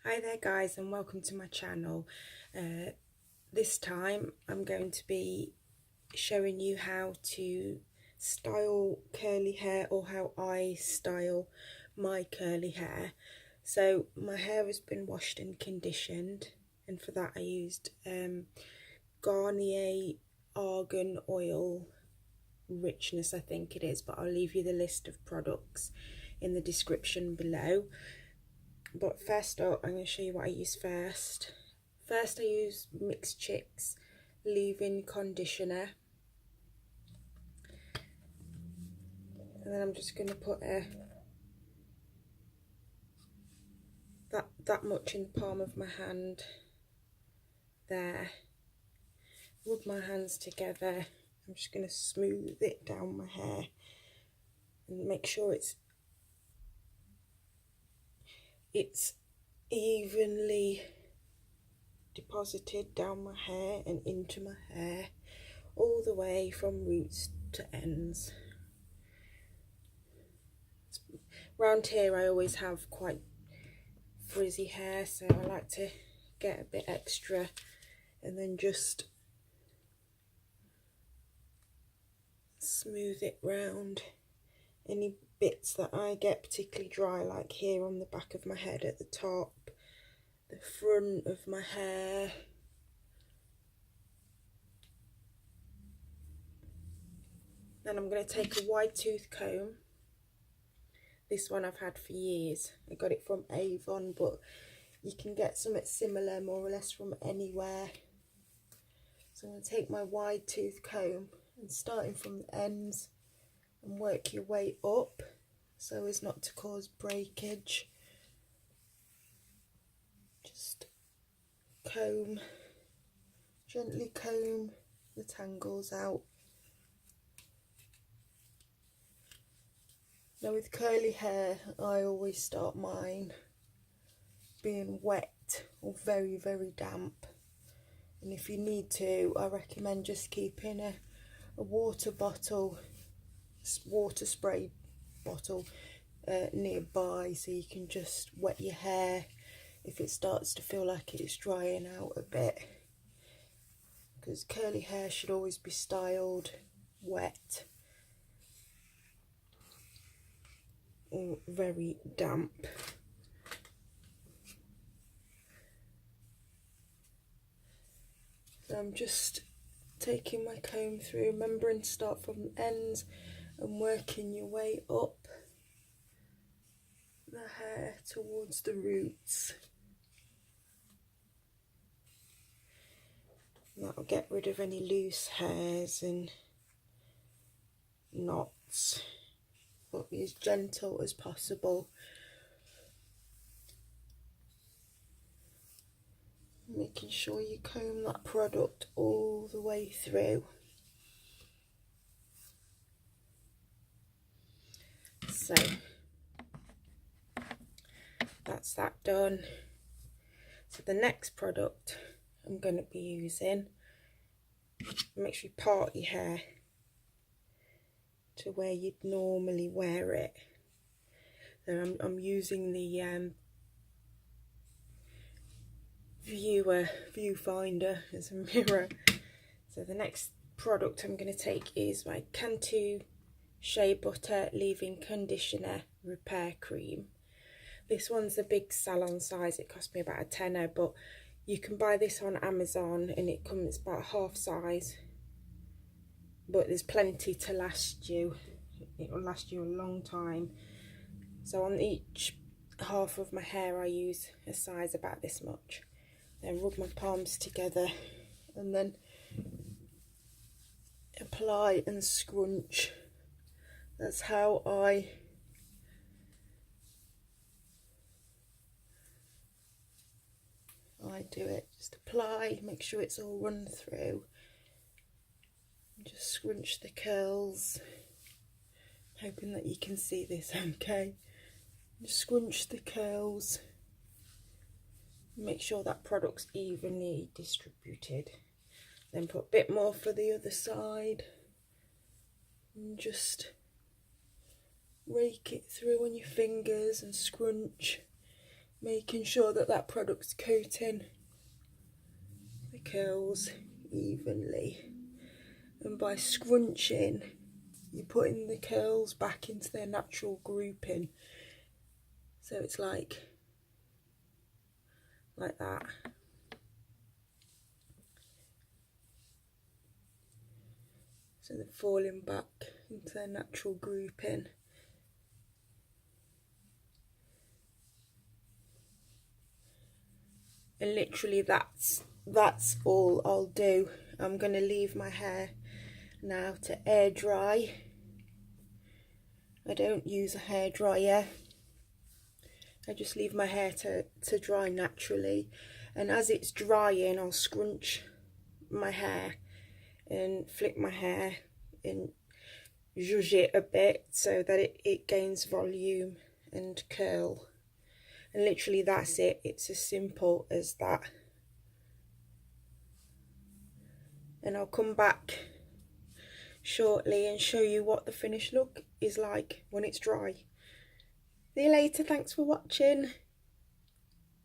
Hi there guys, and welcome to my channel. This time I'm going to be showing you how to style curly hair, or how I style my curly hair. So my hair has been washed and conditioned, and for that I used Garnier Argan Oil Richness, I think it is, but I'll leave you the list of products in the description below. But first up, I'm going to show you what I use first. First I use Mixed Chicks leave-in conditioner, and then I'm just going to put that much in the palm of my hand there. Rub my hands together. I'm just going to smooth it down my hair and make sure it's evenly deposited down my hair and into my hair, all the way from roots to ends. Round here I always have quite frizzy hair, so I like to get a bit extra and then just smooth it round. Any bits that I get particularly dry, like here on the back of my head at the top, the front of my hair, then I'm going to take a wide tooth comb. This one I've had for years. I got it from Avon, but you can get something similar more or less from anywhere. So I'm going to take my wide tooth comb and starting from the ends and work your way up so as not to cause breakage. Just gently comb the tangles out. Now with curly hair, I always start mine being wet or very, very damp. And if you need to, I recommend just keeping a water spray bottle nearby, so you can just wet your hair if it starts to feel like it's drying out a bit. Because curly hair should always be styled wet or very damp. So I'm just taking my comb through, remembering to start from the ends and working your way up the hair towards the roots. And that'll get rid of any loose hairs and knots, but be as gentle as possible. Making sure you comb that product all the way through. So that's that done. So the next product I'm going to be using, make sure you part your hair to where you'd normally wear it. So I'm using the viewfinder as a mirror. So the next product I'm going to take is my Cantu Shea Butter Leave-In Conditioner Repair Cream. This one's a big salon size. It cost me about a tenner, but you can buy this on Amazon and it comes about half size. But there's plenty to last you. It will last you a long time. So on each half of my hair I use a size about this much. Then rub my palms together and then apply and scrunch. That's how I do it. Just apply, make sure it's all run through. Just scrunch the curls. Hoping that you can see this okay. Just scrunch the curls. Make sure that product's evenly distributed. Then put a bit more for the other side. And just rake it through on your fingers and scrunch making sure that that product's coating the curls evenly, and by scrunching you're putting the curls back into their natural grouping, so it's like that. So they're falling back into their natural grouping. And literally that's all I'll do. I'm going to leave my hair now to air dry. I don't use a hair dryer. I just leave my hair to dry naturally. And as it's drying, I'll scrunch my hair and flip my hair and zhuzh it a bit so that it gains volume and curl. And literally that's it. It's as simple as that. And I'll come back shortly and show you what the finished look is like when it's dry. See you later. Thanks for watching.